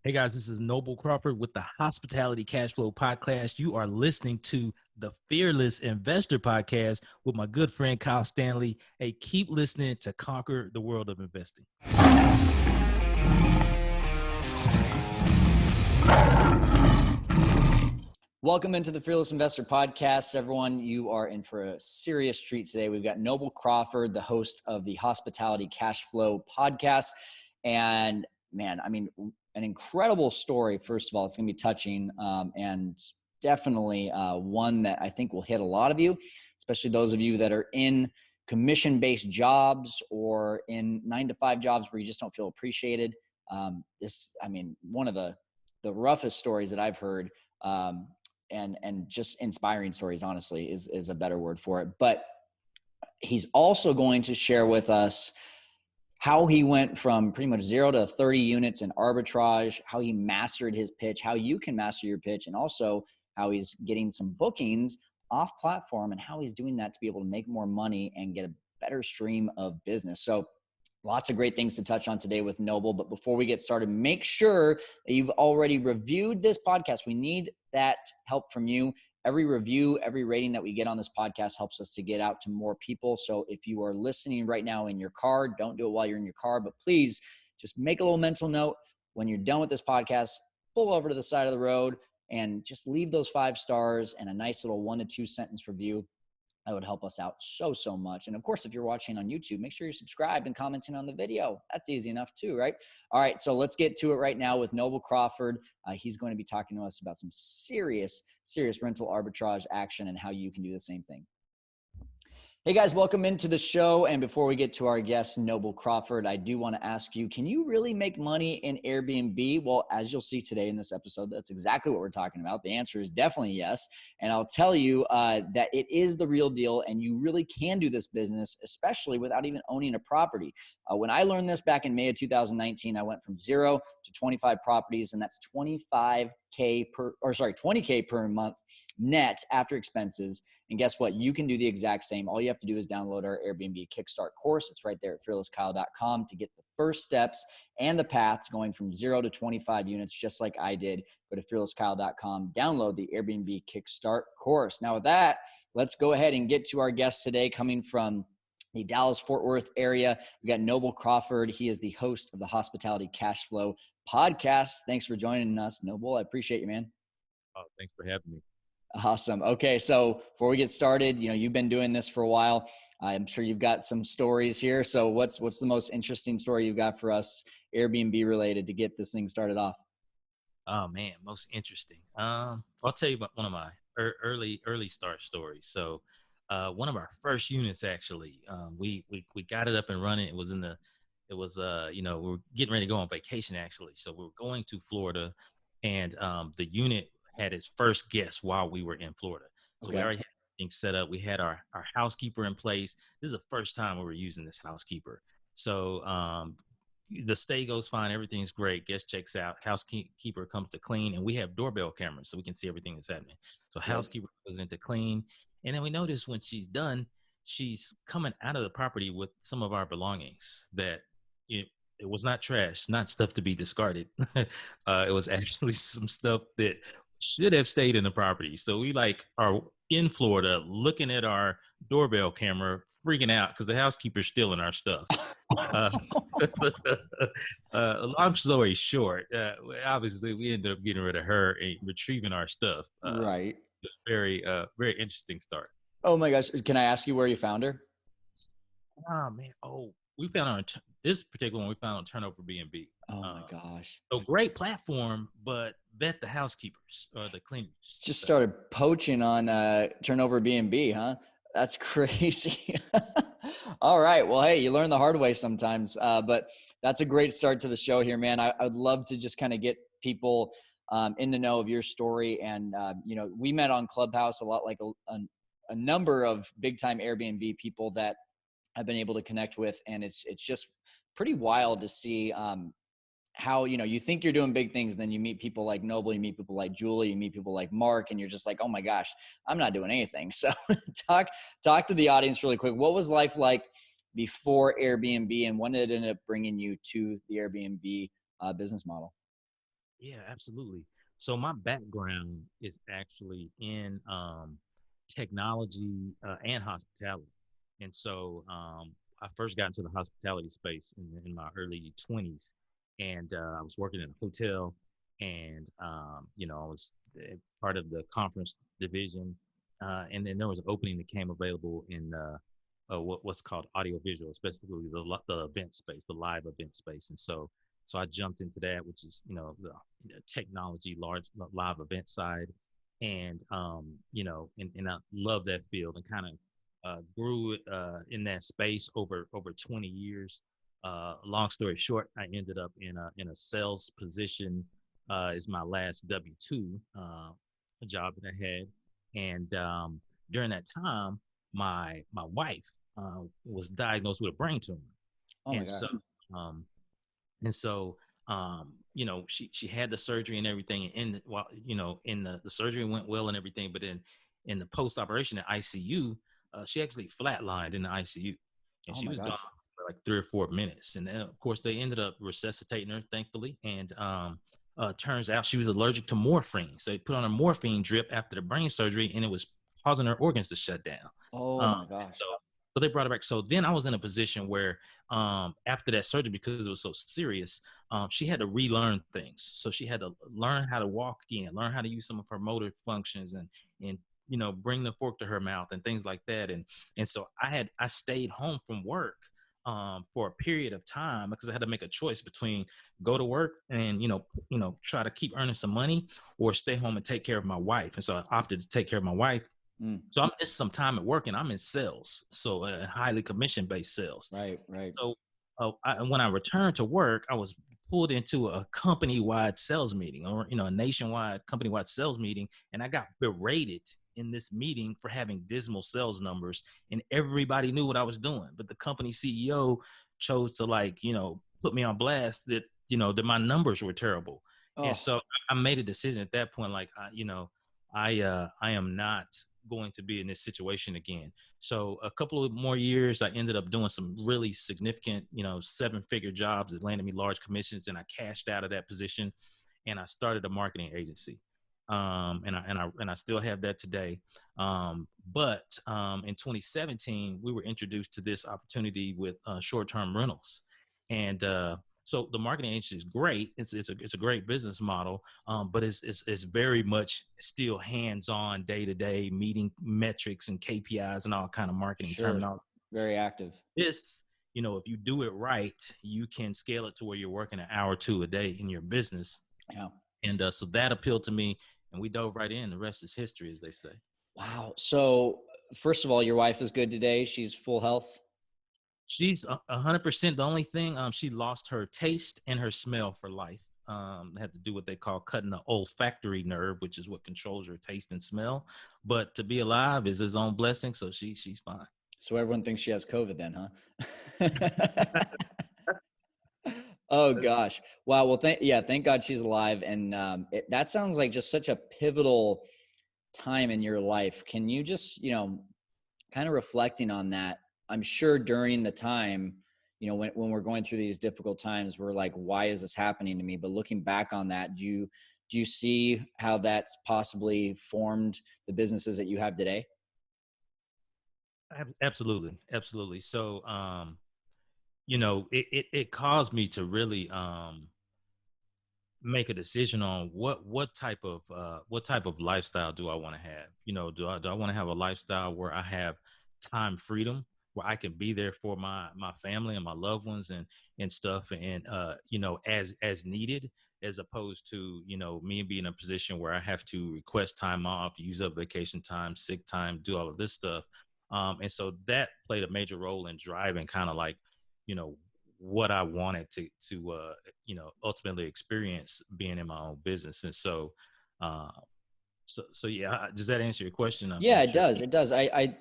Hey guys, this is Noble Crawford with the Hospitality Cash Flow Podcast. You are listening to the Fearless Investor Podcast with my good friend Kyle Stanley. Hey, keep listening to conquer the world of investing. Welcome into the Fearless Investor Podcast, everyone. You are in for a serious treat today. We've got Noble Crawford, the host of the Hospitality Cash Flow Podcast. And man, I mean, an incredible story. First of all, it's going to be touching and definitely one that I think will hit a lot of you, especially those of you that are in commission-based jobs or in 9-to-5 jobs where you just don't feel appreciated. One of the roughest stories that I've heard, and just inspiring stories, honestly, is a better word for it. But he's also going to share with us how he went from pretty much 0 to 30 units in arbitrage, how he mastered his pitch, how you can master your pitch, and also how he's getting some bookings off platform and how he's doing that to be able to make more money and get a better stream of business. So lots of great things to touch on today with Noble. But before we get started, make sure that you've already reviewed this podcast. We need that help from you. Every review, every rating that we get on this podcast helps us to get out to more people. So if you are listening right now in your car, don't do it while you're in your car, but please just make a little mental note. When you're done with this podcast, pull over to the side of the road and just leave those 5 stars and a nice little 1 to 2 sentence review. That would help us out so much. And of course, if you're watching on YouTube, make sure you're subscribed and commenting on the video. That's easy enough too, right? All right, so let's get to it right now with Noble Crawford. He's going to be talking to us about some serious rental arbitrage action and how you can do the same thing. Hey guys, welcome into the show. And before we get to our guest, Noble Crawford, I do want to ask you, can you really make money in Airbnb? Well, as you'll see today in this episode, that's exactly what we're talking about. The answer is definitely yes. And I'll tell you that it is the real deal and you really can do this business, especially without even owning a property. When I learned this back in May of 2019, I went from 0 to 25 properties, and that's 20K per month net after expenses. And guess what? You can do the exact same. All you have to do is download our Airbnb Kickstart course. It's right there at fearlesskyle.com to get the first steps and the path to going from 0 to 25 units, just like I did. Go to fearlesskyle.com, download the Airbnb Kickstart course. Now with that, let's go ahead and get to our guest today, coming from the Dallas-Fort Worth area. We got Noble Crawford. He is the host of the Hospitality Cash Flow Podcast. Thanks for joining us, Noble. I appreciate you, man. Oh, thanks for having me. Awesome. Okay, so before we get started, you've been doing this for a while. I'm sure you've got some stories here. So what's the most interesting story you've got for us, Airbnb related, to get this thing started off? Oh man, most interesting. I'll tell you about one of my early start stories. So one of our first units, actually, we got it up and running. We were getting ready to go on vacation, actually. So we were going to Florida, and the unit had its first guest while we were in Florida. So we already had everything set up. We had our housekeeper in place. This is the first time we were using this housekeeper. So the stay goes fine. Everything's great. Guest checks out. Housekeeper comes to clean, and we have doorbell cameras so we can see everything that's happening. So housekeeper goes in to clean. And then we notice when she's done, she's coming out of the property with some of our belongings that it was not trash, not stuff to be discarded. It was actually some stuff that should have stayed in the property. So we are in Florida looking at our doorbell camera, freaking out because the housekeeper's stealing our stuff. Long story short, obviously we ended up getting rid of her and retrieving our stuff. Right. Very interesting start. Oh my gosh. Can I ask you where you found her? Oh man. We found on this particular one. We found on Turnover B&B. Oh my gosh. So great platform, but bet the housekeepers or the cleaners. Just started poaching on Turnover B&B, huh? That's crazy. All right. Well, hey, you learn the hard way sometimes, but that's a great start to the show here, man. I would love to just kind of get people in the know of your story. And, we met on Clubhouse a lot, like a number of big time Airbnb people that I've been able to connect with. And it's just pretty wild to see how, you think you're doing big things. Then you meet people like Noble, you meet people like Julie, you meet people like Mark, and you're just like, oh my gosh, I'm not doing anything. So talk to the audience really quick. What was life like before Airbnb, and when did it end up bringing you to the Airbnb business model? Yeah, absolutely. So my background is actually in technology and hospitality, and so I first got into the hospitality space in my early 20s, and I was working in a hotel, and I was part of the conference division, and then there was an opening that came available in what's called audiovisual, especially the event space, the live event space, and so I jumped into that, which is the technology, large live event side, and and I love that field and kind of grew in that space over 20 years. Long story short, I ended up in a sales position. Is my last W-2 job that I had, and during that time, my wife was diagnosed with a brain tumor, Oh my and so gosh. um, and so she had the surgery and everything, and while in the surgery went well and everything, but then in the post operation at ICU, she actually flatlined in the ICU, and Oh she my was gone gosh. for like 3 or 4 minutes, and then of course they ended up resuscitating her, thankfully, and turns out she was allergic to morphine, so they put on a morphine drip after the brain surgery, and it was causing her organs to shut down. Oh my And so gosh. they brought her back. So then I was in a position where after that surgery, because it was so serious, she had to relearn things. So she had to learn how to walk again, learn how to use some of her motor functions, and bring the fork to her mouth and things like that. And so I stayed home from work for a period of time because I had to make a choice between go to work and try to keep earning some money, or stay home and take care of my wife. And so I opted to take care of my wife. Mm, So I missed some time at work, and I'm in sales, so highly commission based sales. right, right. So when I returned to work, I was pulled into a company wide sales meeting, or a nationwide company wide sales meeting, and I got berated in this meeting for having dismal sales numbers, and everybody knew what I was doing, but the company CEO chose to put me on blast that my numbers were terrible, and Oh, so I made a decision at that point, like I am not going to be in this situation again. So a couple of more years, I ended up doing some really significant, 7-figure jobs that landed me large commissions, and I cashed out of that position, and I started a marketing agency. And I still have that today. But in 2017, we were introduced to this opportunity with short-term rentals, and so the marketing agency is great. It's a great business model, but it's very much still hands-on, day-to-day meeting metrics and KPIs and all kind of marketing sure. terminology. Very active. This, if you do it right, you can scale it to where you're working an hour or two a day in your business. Yeah. And so that appealed to me, and we dove right in. The rest is history, as they say. Wow. So first of all, your wife is good today. She's full health. She's 100%. The only thing, she lost her taste and her smell for life. They have to do what they call cutting the olfactory nerve, which is what controls her taste and smell. But to be alive is his own blessing, so she's fine. So everyone thinks she has COVID then, huh? Oh gosh. Wow. Well, thank God she's alive. And that sounds like just such a pivotal time in your life. Can you just, kind of reflecting on that? I'm sure during the time, when we're going through these difficult times, we're like, why is this happening to me? But looking back on that, do you see how that's possibly formed the businesses that you have today? Absolutely, absolutely. So, it caused me to really make a decision on what type of lifestyle do I want to have. Do I want to have a lifestyle where I have time freedom, where I can be there for my family and my loved ones and stuff, and as needed, as opposed to me being in a position where I have to request time off, use up vacation time, sick time, do all of this stuff. And so that played a major role in driving kind of like you know what I wanted to ultimately experience being in my own business. And so, uh, so yeah, does that answer your question? I'm Yeah, not it sure. does. It does.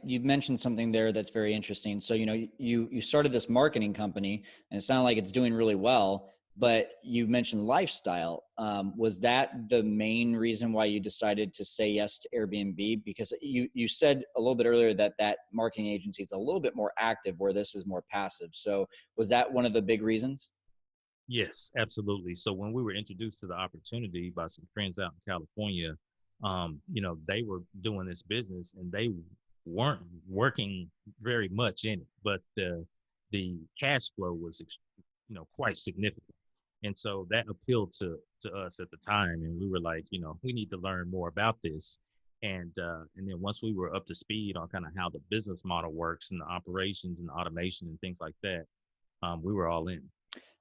You mentioned something there that's very interesting. So, you started this marketing company and it sounded like it's doing really well, but you mentioned lifestyle. Was that the main reason why you decided to say yes to Airbnb? Because you said a little bit earlier that marketing agency is a little bit more active where this is more passive. So was that one of the big reasons? Yes, absolutely. So when we were introduced to the opportunity by some friends out in California, they were doing this business and they weren't working very much in it, but the cash flow was, quite significant. And so that appealed to us at the time, and we were like, we need to learn more about this. And then once we were up to speed on kind of how the business model works and the operations and the automation and things like that, we were all in.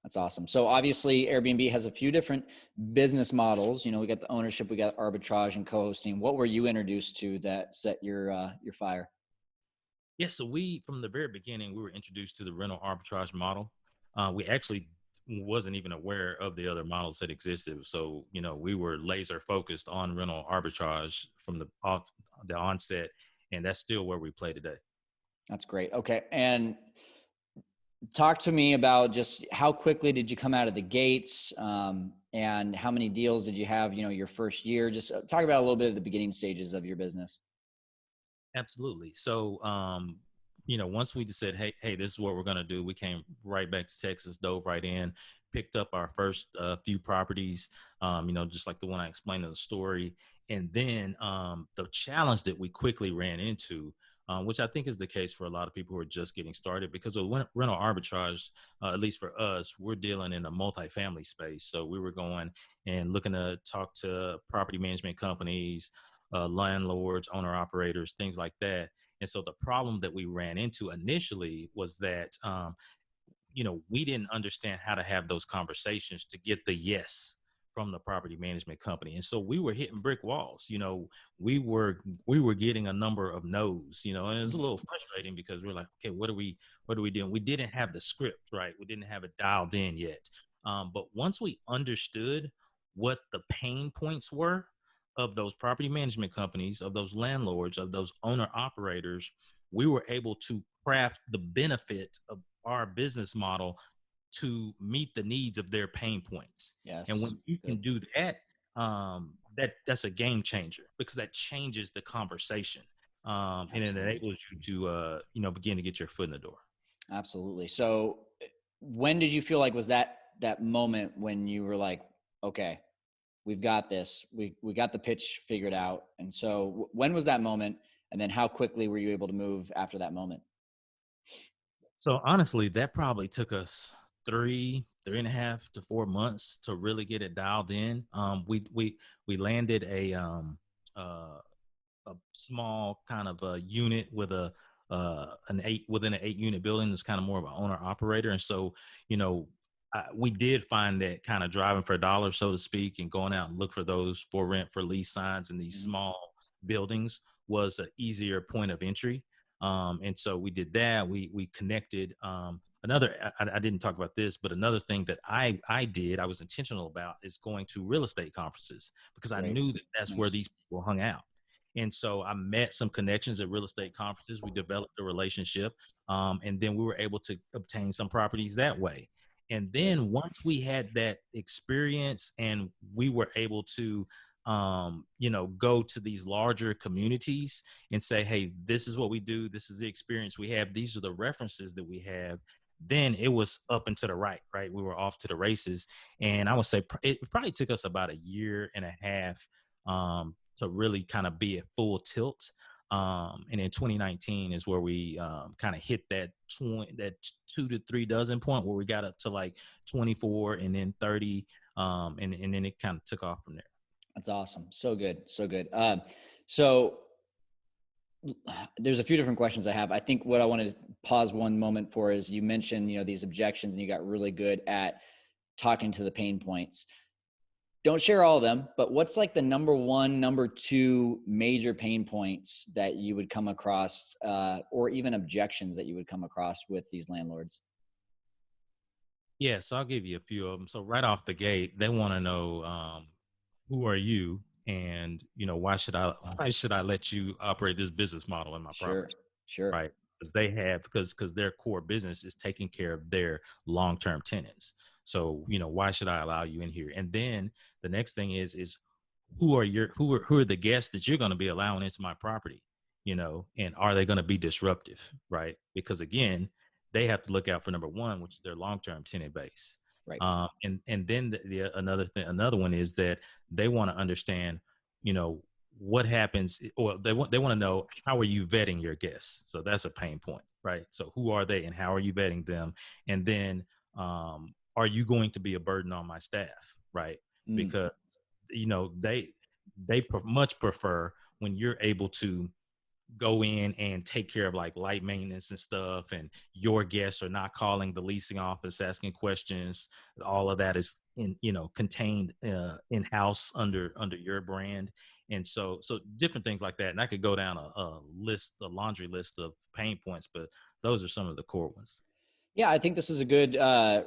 That's awesome. So obviously Airbnb has a few different business models. We got the ownership, we got arbitrage and co-hosting. What were you introduced to that set your fire? Yeah, so we from the very beginning we were introduced to the rental arbitrage model. We actually wasn't even aware of the other models that existed. So we were laser focused on rental arbitrage from the onset, and that's still where we play today. That's great. Okay. And talk to me about just how quickly did you come out of the gates, and how many deals did you have, your first year? Just talk about a little bit of the beginning stages of your business. Absolutely. So, once we just said, hey, this is what we're going to do, we came right back to Texas, dove right in, picked up our first few properties, just like the one I explained in the story. And then the challenge that we quickly ran into, which I think is the case for a lot of people who are just getting started, because with rental arbitrage, at least for us, we're dealing in a multifamily space. So we were going and looking to talk to property management companies, landlords, owner operators, things like that. And so the problem that we ran into initially was that, we didn't understand how to have those conversations to get the yes from the property management company. And so we were hitting brick walls. We were getting a number of no's, and it was a little frustrating because we're like, okay, what are we doing? We didn't have the script, right? We didn't have it dialed in yet. But once we understood what the pain points were of those property management companies, of those landlords, of those owner operators, we were able to craft the benefit of our business model to meet the needs of their pain points. And Yes. when you can Good. do that, that's a game changer, because that changes the conversation, and it Absolutely. enables you to begin to get your foot in the door. Absolutely. So when did you feel like was that moment when you were like, okay, we've got this. We got the pitch figured out. And so when was that moment? And then how quickly were you able to move after that moment? So honestly, that probably took us 3.5 to 4 months to really get it dialed in. We landed uh, a small kind of a unit with an eight within an 8 unit building. That's kind of more of an owner operator. And so, you know, we did find that kind of driving for a dollar, so to speak, and going out and look for those for rent, for lease signs in these Mhm. small buildings was an easier point of entry. And so we did that. We connected. I didn't talk about this, but another thing that I was intentional about is going to real estate conferences, because I Great. knew that that's where Nice. these people hung out. And so I met some connections at real estate conferences. We developed a relationship, and then we were able to obtain some properties that way. And Good. then once we had that experience and we were able to, go to these larger communities and say, hey, this is what we do. This is the experience we have. These are the references that we have. Then it was up and to the right? We were off to the races. And I would say it probably took us about a year and a half to really kind of be at full tilt. And in 2019 is where we kind of hit that 2 to 3 dozen point where we got up to like 24 and then 30. And then it kind of took off from there. That's awesome. So good. So good. So there's a few different questions I have. I think what I wanted to pause one moment for is you mentioned, these objections, and you got really good at talking to the pain points. Don't share all of them, but what's like the number one, number two major pain points that you would come across, or even objections that you would come across with these landlords? Yeah, so I'll give you a few of them. So right off the gate, they want to know, who are you, and why should I let you operate this business model in my Sure. property? Sure. Right? Because their core business is taking care of their long-term tenants. So, why should I allow you in here? And then the next thing is who are the guests that you're going to be allowing into my property? And are they going to be disruptive? Right? Because again, they have to look out for number one, which is their long-term tenant base. Right. And then another one is that they want to understand, you know, what happens, or they want to know, how are you vetting your guests? So that's a pain point, right? So who are they and how are you vetting them? And then are you going to be a burden on my staff, right? Mm. Because they much prefer when you're able to go in and take care of like light maintenance and stuff, and your guests are not calling the leasing office asking questions. All of that is contained in house under your brand. And so different things like that, and I could go down a laundry list of pain points, but those are some of the core ones. Yeah, I think this is a good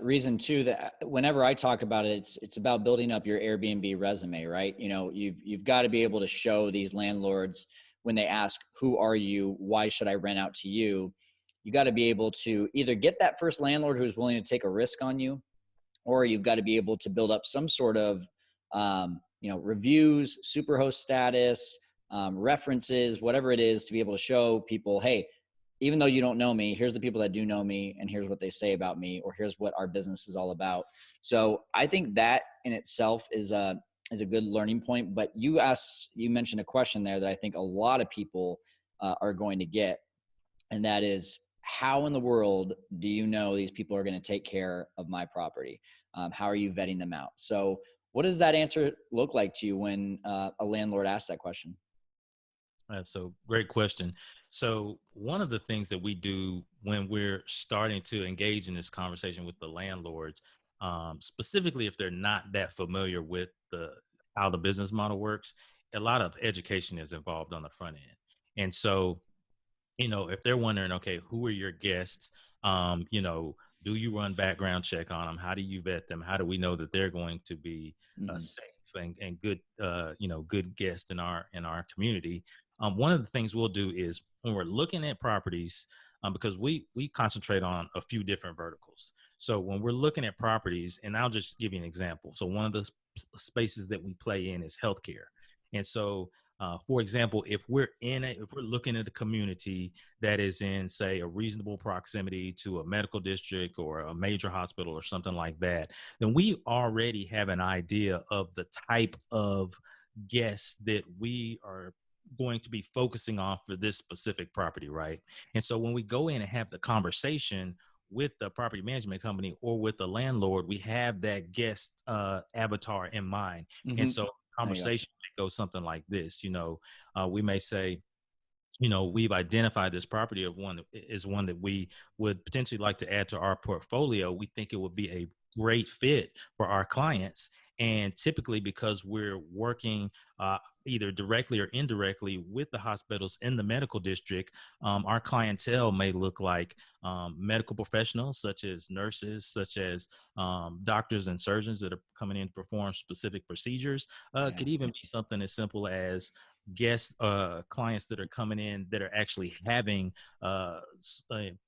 reason too. That whenever I talk about it, it's about building up your Airbnb resume, right? You know, you've got to be able to show these landlords when they ask, "Who are you? Why should I rent out to you?" You got to be able to either get that first landlord who's willing to take a risk on you, or you've got to be able to build up some sort of reviews, superhost status, references, whatever it is, to be able to show people, hey, even though you don't know me, here's the people that do know me, and here's what they say about me, or here's what our business is all about. So I think that in itself is a good learning point. But you mentioned a question there that I think a lot of people are going to get, and that is, how in the world do you know these people are going to take care of my property? How are you vetting them out? So what does that answer look like to you when a landlord asks that question? So great question. So one of the things that we do when we're starting to engage in this conversation with the landlords, specifically if they're not that familiar with how the business model works, a lot of education is involved on the front end. And so, if they're wondering, okay, who are your guests? Do you run background check on them? How do you vet them? How do we know that they're going to be Mm-hmm. safe and good, good guests in our community? One of the things we'll do is when we're looking at properties, because we concentrate on a few different verticals. So when we're looking at properties, and I'll just give you an example. So one of the spaces that we play in is healthcare, and so for example, if we're looking at a community that is in, say, a reasonable proximity to a medical district or a major hospital or something like that, then we already have an idea of the type of guests that we are going to be focusing on for this specific property, right? And so when we go in and have the conversation with the property management company or with the landlord, we have that guest avatar in mind. And Mm-hmm. so There you go. conversation may go something like this. We may say, we've identified this property of one is one that we would potentially like to add to our portfolio. We think it would be a great fit for our clients. And typically, because we're working either directly or indirectly with the hospitals in the medical district, our clientele may look like medical professionals, such as nurses, such as doctors and surgeons that are coming in to perform specific procedures. Yeah. Could even be something as simple as guest clients that are coming in that are actually having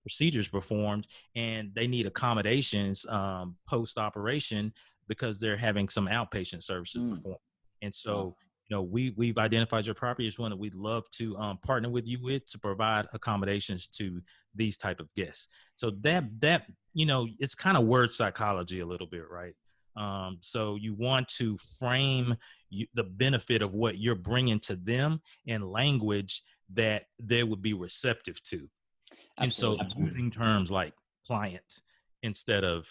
procedures performed, and they need accommodations post operation because they're having some outpatient services Mm. performed. And Wow. so, we've identified your property as one that we'd love to partner with you with to provide accommodations to these type of guests. So that it's kind of word psychology a little bit, right? So you want to frame the benefit of what you're bringing to them in language that they would be receptive to. And so Absolutely. using terms like client instead of,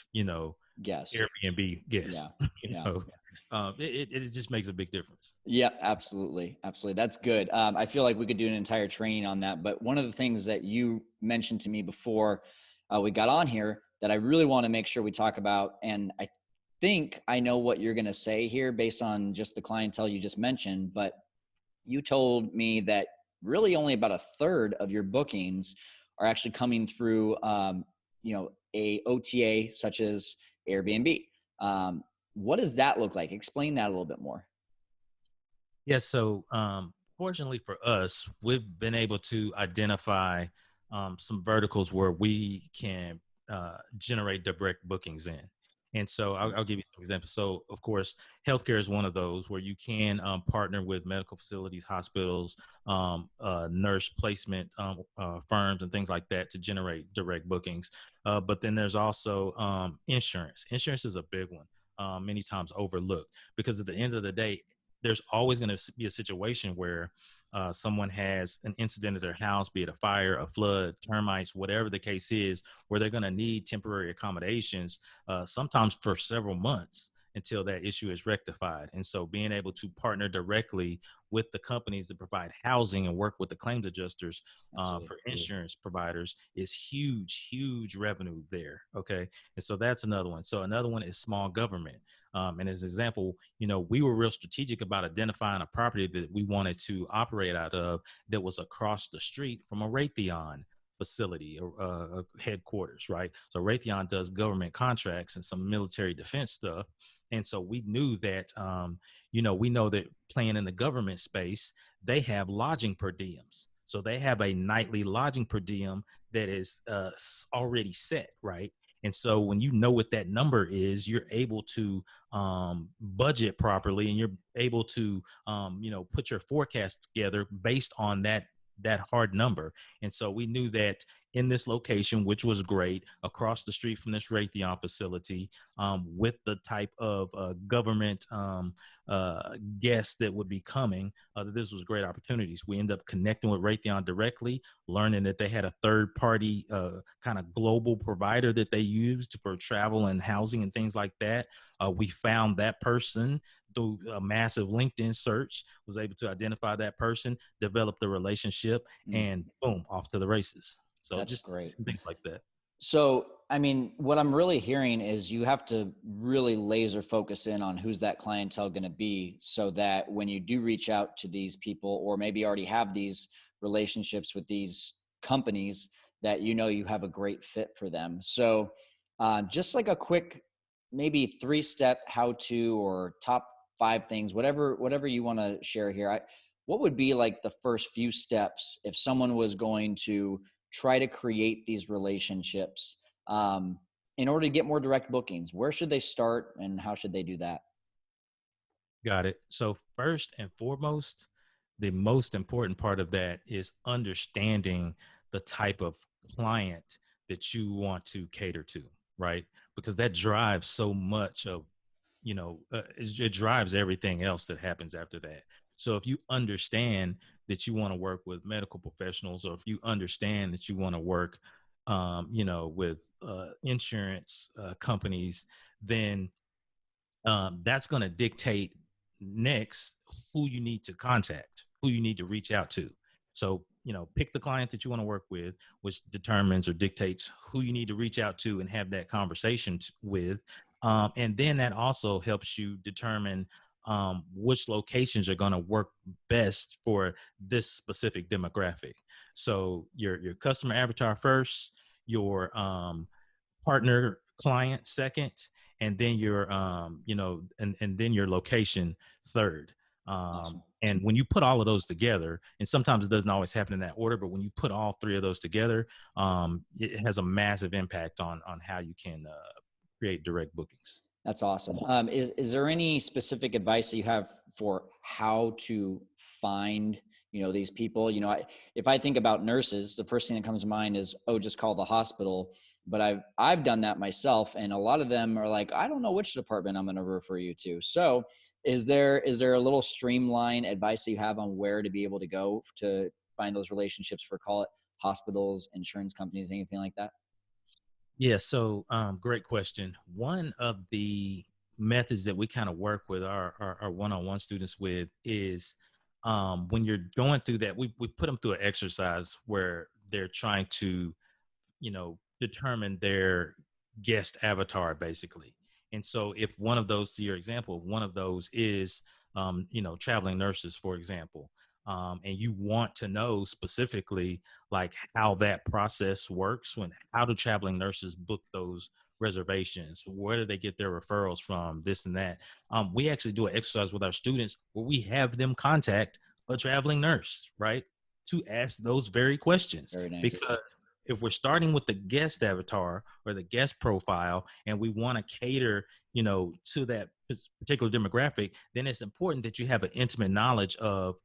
Guest. Airbnb Yeah. guest, Yeah. it just makes a big difference. Yeah, absolutely. Absolutely. That's good. I feel like we could do an entire training on that. But one of the things that you mentioned to me before we got on here that I really want to make sure we talk about, and I think I know what you're going to say here based on just the clientele you just mentioned, but you told me that really only about a third of your bookings are actually coming through, a OTA such as Airbnb. What does that look like? Explain that a little bit more. Yeah. So, fortunately for us, we've been able to identify some verticals where we can generate direct bookings in. And so I'll give you some examples. So, of course, healthcare is one of those where you can partner with medical facilities, hospitals, nurse placement firms, and things like that to generate direct bookings. But then there's also insurance. Insurance is a big one, many times overlooked, because at the end of the day, there's always going to be a situation where someone has an incident at their house, be it a fire, a flood, termites, whatever the case is, where they're going to need temporary accommodations, sometimes for several months until that issue is rectified. And so being able to partner directly with the companies that provide housing and work with the claims adjusters for insurance providers is huge, huge revenue there. Okay. And so that's another one. So another one is small government. And as an example, we were real strategic about identifying a property that we wanted to operate out of that was across the street from a Raytheon facility or headquarters, right? So Raytheon does government contracts and some military defense stuff. And so we knew that, we know that playing in the government space, they have lodging per diems. So they have a nightly lodging per diem that is already set, right? And so when you know what that number is, you're able to budget properly, and you're able to, put your forecast together based on that hard number. And so we knew that in this location, which was great, across the street from this Raytheon facility, with the type of government guests that would be coming, that this was great opportunities. We ended up connecting with Raytheon directly, learning that they had a third party kind of global provider that they used for travel and housing and things like that. We found that person through a massive LinkedIn search, was able to identify that person, develop the relationship, and boom, off to the races. So that's just great. things like that. So, I mean, what I'm really hearing is you have to really laser focus in on who's that clientele going to be, so that when you do reach out to these people, or maybe already have these relationships with these companies, that you have a great fit for them. So, just like a quick, maybe 3-step how to, or top 5 things, whatever you want to share here. What would be like the first few steps if someone was going to try to create these relationships in order to get more direct bookings? Where should they start, and how should they do that? Got it. So first and foremost, the most important part of that is understanding the type of client that you want to cater to, right? Because that drives so much of, it drives everything else that happens after that. So if you understand that you want to work with medical professionals, or if you understand that you want to work, with insurance companies, then that's going to dictate next who you need to contact, who you need to reach out to. So, pick the client that you want to work with, which determines or dictates who you need to reach out to and have that conversation with. And then that also helps you determine which locations are going to work best for this specific demographic. So your customer avatar first, your partner client second, and then your and then your location third. Awesome. And when you put all of those together, and sometimes it doesn't always happen in that order, but when you put all 3 of those together, it has a massive impact on how you can create direct bookings. That's awesome. Is there any specific advice that you have for how to find, these people? If I think about nurses, the first thing that comes to mind is, oh, just call the hospital. But I've done that myself, and a lot of them are like, I don't know which department I'm going to refer you to. So, is there a little streamlined advice that you have on where to be able to go to find those relationships for, call it, hospitals, insurance companies, anything like that? Yeah, so great question. One of the methods that we kind of work with our one-on-one students with is, when you're going through that, we put them through an exercise where they're trying to, determine their guest avatar, basically. And so if one of those, to your example, one of those is, traveling nurses, for example, and you want to know specifically like how that process works, how do traveling nurses book those reservations, where do they get their referrals from, this and that. We actually do an exercise with our students where we have them contact a traveling nurse, right, to ask those very questions. Very nice. Because if we're starting with the guest avatar or the guest profile, and we want to cater, to that particular demographic, then it's important that you have an intimate knowledge of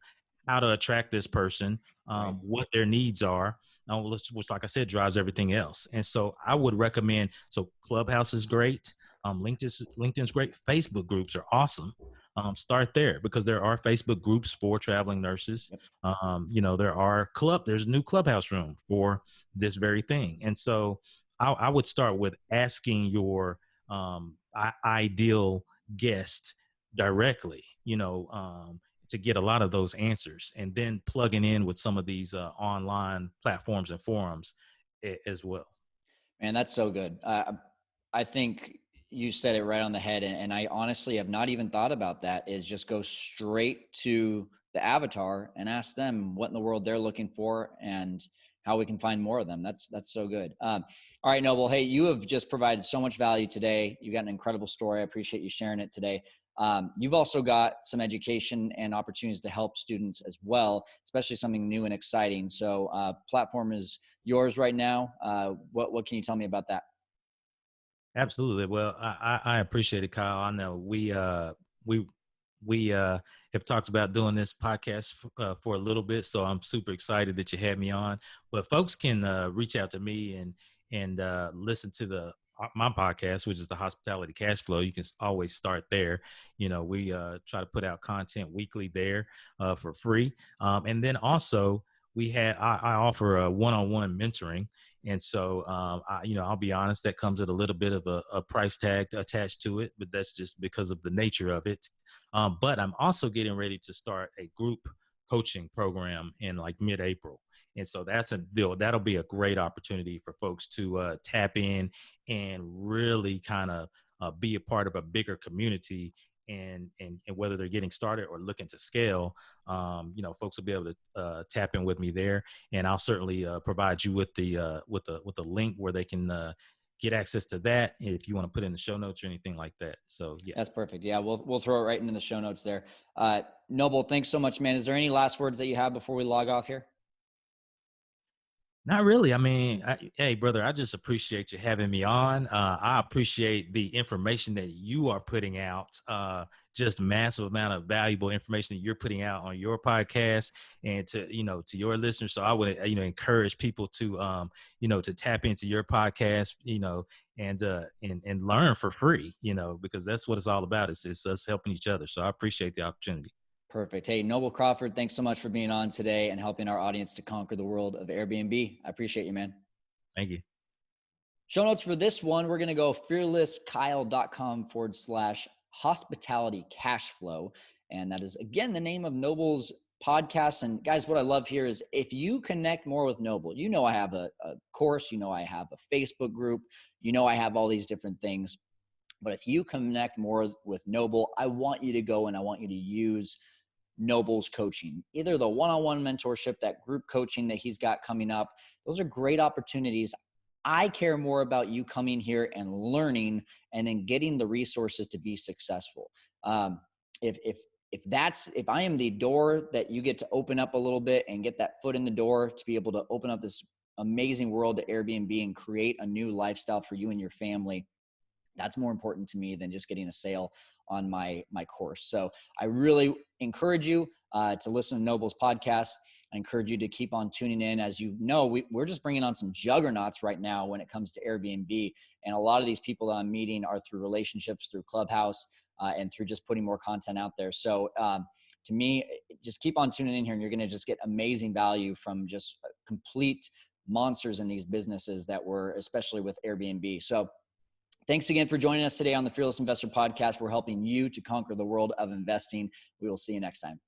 how to attract this person, Right. what their needs are, which, like I said, drives everything else. And so I would recommend, so Clubhouse is great. LinkedIn's great. Facebook groups are awesome. Start there, because there are Facebook groups for traveling nurses. Yep. There's a new Clubhouse room for this very thing. And so I would start with asking your ideal guest directly, to get a lot of those answers, and then plugging in with some of these online platforms and forums as well. Man, that's so good. I think you said it right on the head. And I honestly have not even thought about that, is just go straight to the avatar and ask them what in the world they're looking for and how we can find more of them. That's so good. All right, Noble. Hey, you have just provided so much value today. You got an incredible story. I appreciate you sharing it today. You've also got some education and opportunities to help students as well, especially something new and exciting. So platform is yours right now. What can you tell me about that? Absolutely. Well, I appreciate it, Kyle. I know we have talked about doing this podcast for a little bit, so I'm super excited that you had me on. But folks can reach out to me and listen to my podcast, which is the Hospitality Cash Flow. You can always start there. We try to put out content weekly there for free, and then also I offer a one-on-one mentoring. And so, I'll be honest, that comes at a little bit of a price tag attached to it, but that's just because of the nature of it. But I'm also getting ready to start a group coaching program in like mid-April. And so that'll be a great opportunity for folks to tap in and really kind of be a part of a bigger community. And whether they're getting started or looking to scale, folks will be able to tap in with me there, and I'll certainly provide you with the link where they can get access to that if you want to put in the show notes or anything like that. So yeah, That's perfect. Yeah, we'll throw it right into the show notes there. Noble, thanks so much, man. Is there any last words that you have before we log off here? not really. I mean, hey, brother, I just appreciate you having me on. I appreciate the information that you are putting out. Just massive amount of valuable information that you're putting out on your podcast and to your listeners. So I would, encourage people to, to tap into your podcast, and learn for free, because that's what it's all about. It's us helping each other. So I appreciate the opportunity. Perfect. Hey, Noble Crawford, thanks so much for being on today and helping our audience to conquer the world of Airbnb. I appreciate you, man. Thank you. Show notes for this one, we're going to go fearlesskyle.com/hospitality cash flow. And that is, again, the name of Noble's podcast. And guys, what I love here is if you connect more with Noble, I have a course, I have a Facebook group, I have all these different things. But if you connect more with Noble, I want you to go and I want you to use Noble's coaching, either the one-on-one mentorship, that group coaching that he's got coming up. Those are great opportunities. I care more about you coming here and learning and then getting the resources to be successful. If I am the door that you get to open up a little bit and get that foot in the door to be able to open up this amazing world to Airbnb and create a new lifestyle for you and your family, that's more important to me than just getting a sale on my course. So I really encourage you to listen to Noble's podcast. I encourage you to keep on tuning in. As you know, we're just bringing on some juggernauts right now when it comes to Airbnb. And a lot of these people that I'm meeting are through relationships, through Clubhouse, and through just putting more content out there. So to me, just keep on tuning in here and you're going to just get amazing value from just complete monsters in these businesses that were, especially with Airbnb. So thanks again for joining us today on the Fearless Investor Podcast. We're helping you to conquer the world of investing. We will see you next time.